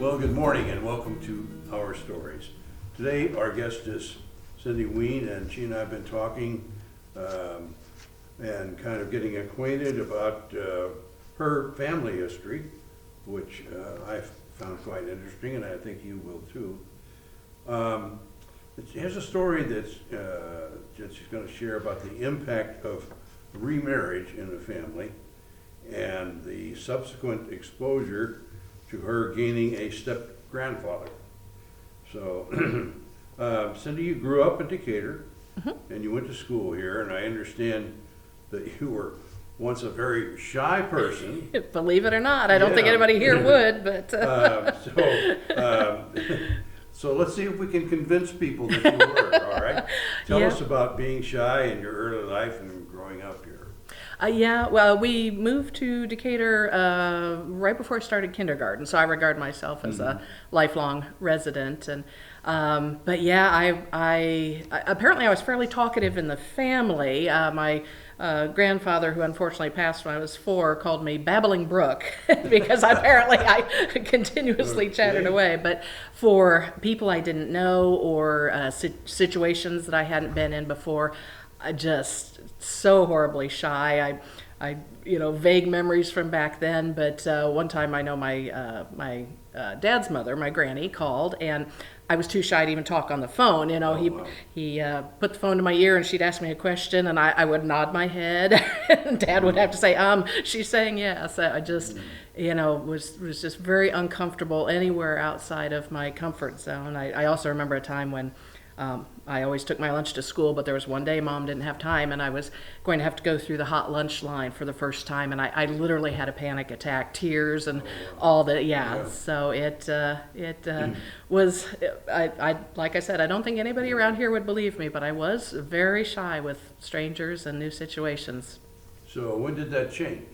Well, good morning and welcome to Our Stories. Today our guest is Cindy Wene, and she and I have been talking and kind of getting acquainted about her family history, which I found quite interesting, and I think you will too. Here's a story that she's going to share about the impact of remarriage in a family and the subsequent exposure to her gaining a step-grandfather. So, Cindy, you grew up in Decatur, and you went to school here, and I understand that you were once a very shy person. Believe it or not, I don't think anybody here would, but... So let's see if we can convince people that you were, all right? Tell us about being shy in your early life and growing up here. Well, we moved to Decatur right before I started kindergarten, so I regard myself as a lifelong resident. And but yeah, I apparently I was fairly talkative in the family. My grandfather, who unfortunately passed when I was 4, called me Babbling Brook because apparently I continuously chattered away. But for people I didn't know or situations that I hadn't been in before, I just so horribly shy. I vague memories from back then, but one time I know my dad's mother, my granny, called, and I was too shy to even talk on the phone. He put the phone to my ear, and she'd ask me a question, and I would nod my head, and Dad would have to say, she's saying yes. I just, was just very uncomfortable anywhere outside of my comfort zone. I also remember a time when I always took my lunch to school, but there was one day Mom didn't have time, and I was going to have to go through the hot lunch line for the first time, and I literally had a panic attack, tears and all that. So it was, like I said, I don't think anybody around here would believe me, but I was very shy with strangers and new situations. So when did that change?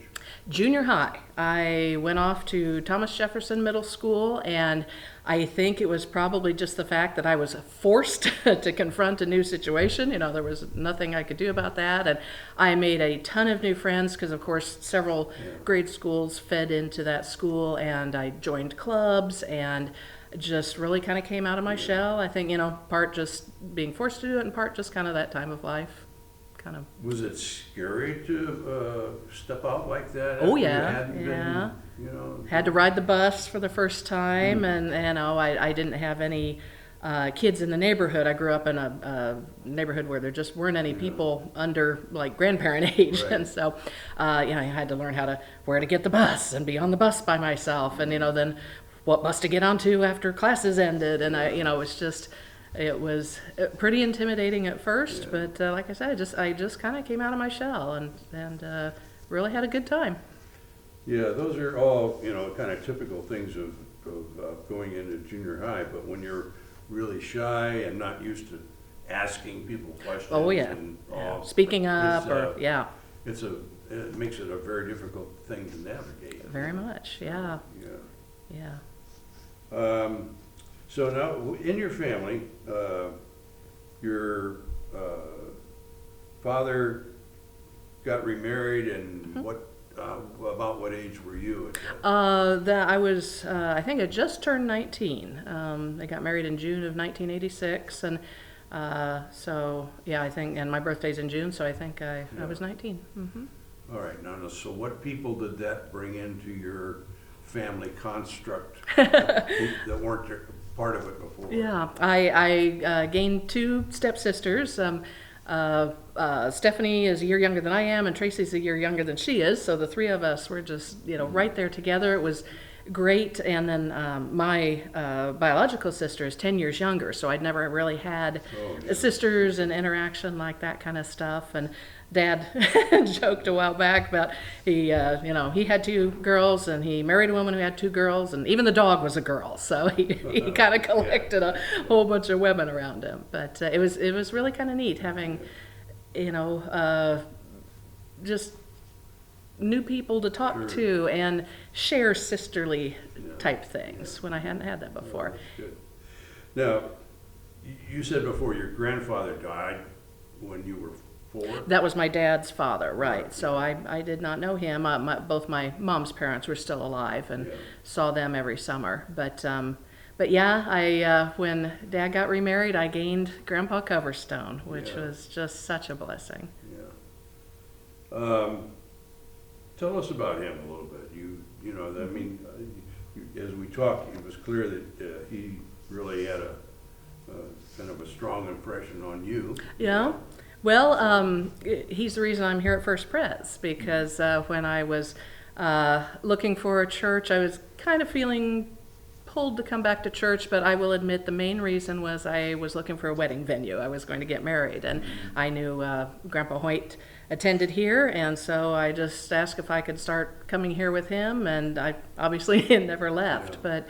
Junior high. I went off to Thomas Jefferson Middle School, and I think it was probably just the fact that I was forced to confront a new situation. There was nothing I could do about that, and I made a ton of new friends because, of course, several grade schools fed into that school, and I joined clubs and just really kind of came out of my shell. I think, part just being forced to do it and part just kind of that time of life. Was it scary to step out like that? Oh yeah. Had to ride the bus for the first time, and I didn't have any kids in the neighborhood. I grew up in a neighborhood where there just weren't any people under like grandparent age, and so I had to learn where to get the bus and be on the bus by myself, and then what bus to get onto after classes ended, and it was pretty intimidating at first, but like I said, I just kind of came out of my shell and really had a good time. Yeah, those are all kind of typical things of going into junior high. But when you're really shy and not used to asking people questions, speaking up, it makes it a very difficult thing to navigate. Very much, yeah. So now, in your family, your father got remarried, and about what age were you at that? I was, I think I just turned 19. They got married in June of 1986, and I think, and my birthday's in June, so I think I was 19. All right, now, so what people did that bring into your family construct that weren't part of it before? Yeah, I gained 2 stepsisters. Stephanie is a year younger than I am, and Tracy's a year younger than she is. So the 3 of us were just, right there together. It was great. And then my biological sister is 10 years younger, so I'd never really had sisters and interaction like that kind of stuff. And Dad joked a while back about he had 2 girls, and he married a woman who had 2 girls, and even the dog was a girl. So he kind of collected a whole bunch of women around him. But it was really kind of neat having, just new people to talk to and share sisterly type things when I hadn't had that before. Good. Now, you said before your grandfather died when you were before? That was my dad's father, right. Right. So I did not know him. Both my mom's parents were still alive and Yeah. saw them every summer. But yeah, I when Dad got remarried, I gained Grandpa Coverstone, which Yeah. was just such a blessing. Yeah. Tell us about him a little bit. You know, I mean, as we talked, it was clear that he really had a kind of a strong impression on you. Yeah. Well, he's the reason I'm here at First Pres, because when I was looking for a church, I was kind of feeling pulled to come back to church, but I will admit the main reason was I was looking for a wedding venue. I was going to get married, and I knew Grandpa Hoyt attended here, and so I just asked if I could start coming here with him, and I obviously never left. Yeah. But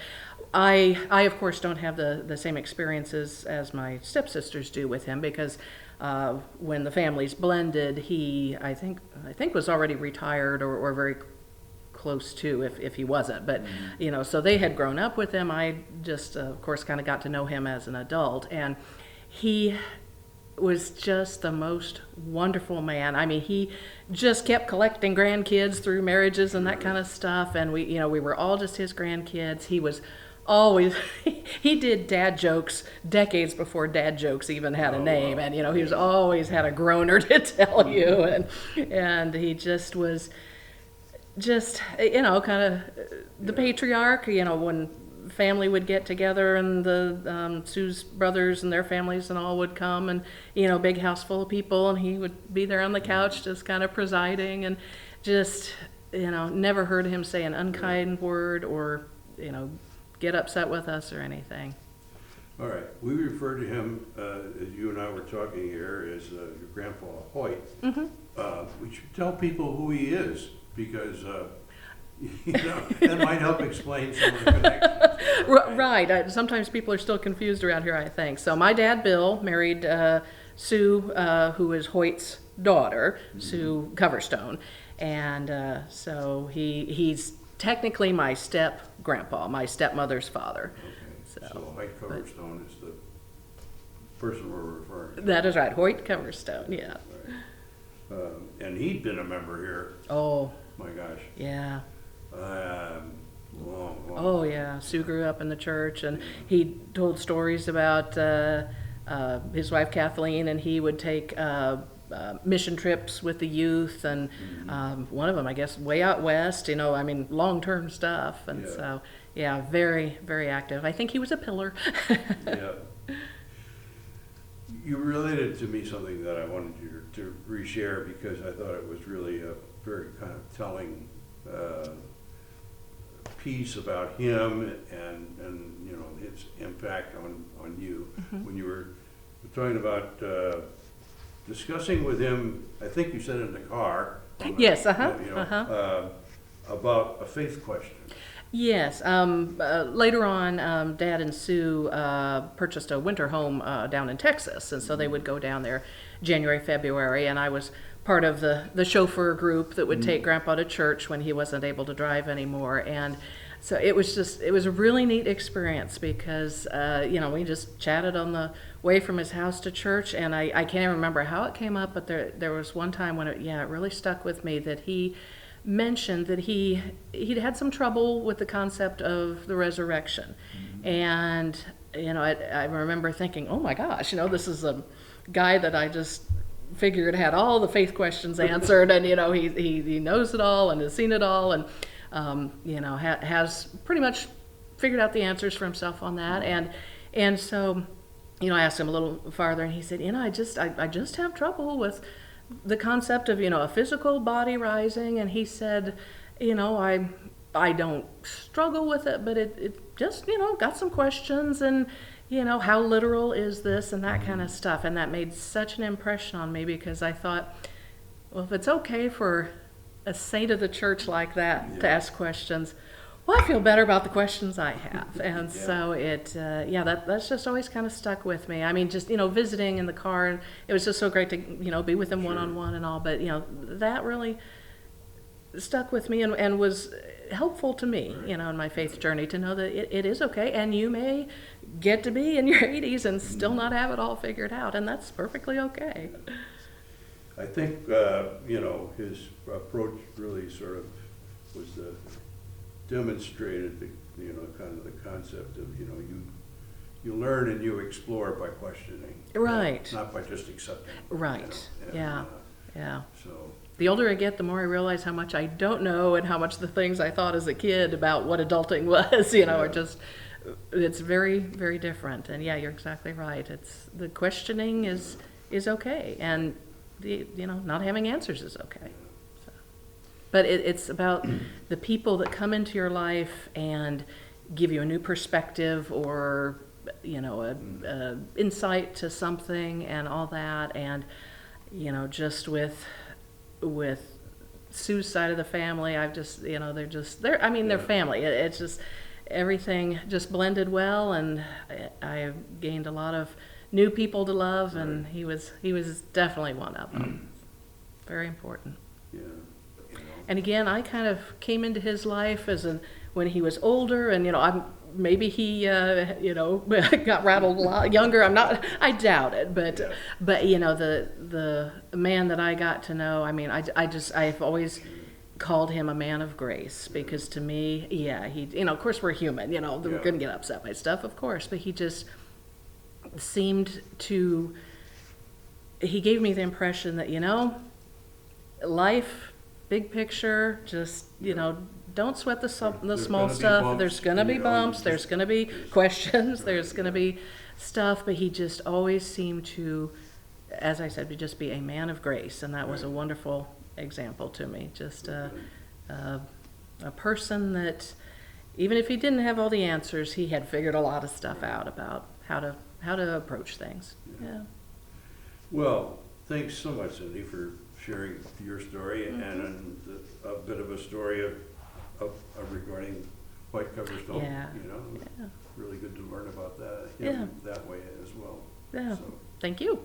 I of course don't have the same experiences as my stepsisters do with him, because when the families blended, he I think was already retired or very close to, if he wasn't. But you know, so they had grown up with him. I just of course kind of got to know him as an adult, and he was just the most wonderful man. I mean, he just kept collecting grandkids through marriages and that kind of stuff, and we were all just his grandkids. He was always he did dad jokes decades before dad jokes even had a name. And he was always had a groaner to tell you, and he just was kind of the patriarch. When family would get together, and the Sue's brothers and their families and all would come, and big house full of people, and he would be there on the couch just kind of presiding, and just never heard him say an unkind word or get upset with us or anything. All right, we refer to him, as you and I were talking here, as your Grandpa Hoyt. We should tell people who he is, because that might help explain some of the connections. Right. Sometimes people are still confused around here, I think. So my dad, Bill, married Sue, who is Hoyt's daughter, Sue Coverstone. And so he's technically my step-grandpa, my stepmother's father. Okay. So Hoyt Coverstone is the person we're referring to. That is right, Hoyt Coverstone, yeah. Right. And he'd been a member here. Oh. My gosh. Yeah. Long. Oh yeah, Sue grew up in the church, and he told stories about his wife Kathleen, and he would take mission trips with the youth, and one of them, I guess, way out west. Long-term stuff, and so yeah, very, very active. I think he was a pillar. Yeah. You related to me something that I wanted you to reshare, because I thought it was really a very kind of telling piece about him and his impact on you. When you were talking about discussing with him, I think you said in the car. Yes. About a faith question. Yes. Later on, Dad and Sue purchased a winter home down in Texas, and so they would go down there January, February, and I was part of the chauffeur group that would take Grandpa to church when he wasn't able to drive anymore. And so it was a really neat experience, because we just chatted on the way from his house to church, and I can't even remember how it came up, but there was one time when it really stuck with me, that he mentioned that he'd had some trouble with the concept of the resurrection. And I remember thinking, oh my gosh, this is a guy that I just figured had all the faith questions answered, and he knows it all and has seen it all, and has pretty much figured out the answers for himself on that. And so I asked him a little farther, and he said, I just have trouble with the concept of a physical body rising. And he said, I don't struggle with it, but it just got some questions, and how literal is this, and that kind of stuff. And that made such an impression on me, because I thought, well, if it's okay for a saint of the church like that to ask questions, well, I feel better about the questions I have. And so that's just always kind of stuck with me. I mean, just, visiting in the car, and it was just so great to, be with him one-on-one and all, but, that really stuck with me and was helpful to me, in my faith journey, to know that it is okay, and you may get to be in your 80s and still not have it all figured out, and that's perfectly okay. I think, you know, his approach really sort of was demonstrated, you know, kind of the concept of, you know, you learn and you explore by questioning. Right. Not by just accepting. Right. You know, Yeah. So, The older I get, the more I realize how much I don't know and how much the things I thought as a kid about what adulting was, you know, are just, it's very, very different. And yeah, you're exactly right. It's, the questioning is okay. And the, you know, not having answers is okay. So. But it's about the people that come into your life and give you a new perspective or, you know, a insight to something and all that. And, you know, just with Sue's side of the family, I've just, you know, they're I mean, they're family. It's just, everything just blended well, and I've gained a lot of new people to love, and he was definitely one of them. Very important. yeah. And again, I kind of came into his life when he was older, and, you know, maybe he, you know, got rattled a lot younger. I doubt it, but you know, the man that I got to know, I mean, I've always called him a man of grace, because to me, yeah, he, you know, of course we're human, you know, we're gonna get upset by stuff, of course, but he just seemed to, he gave me the impression that, you know, life, big picture, just, you know, don't sweat the small stuff. There's going to be bumps. There's going to be questions. There's going to be stuff. But he just always seemed to, as I said, just be a man of grace. And that was a wonderful example to me. Just a person that, even if he didn't have all the answers, he had figured a lot of stuff out about how to approach things. Yeah. Well, thanks so much, Cindy, for sharing your story and a bit of a story of regarding white cover stone. Yeah. You know, Yeah. really good to learn about that Yeah. that way as well. Yeah. So. Thank you.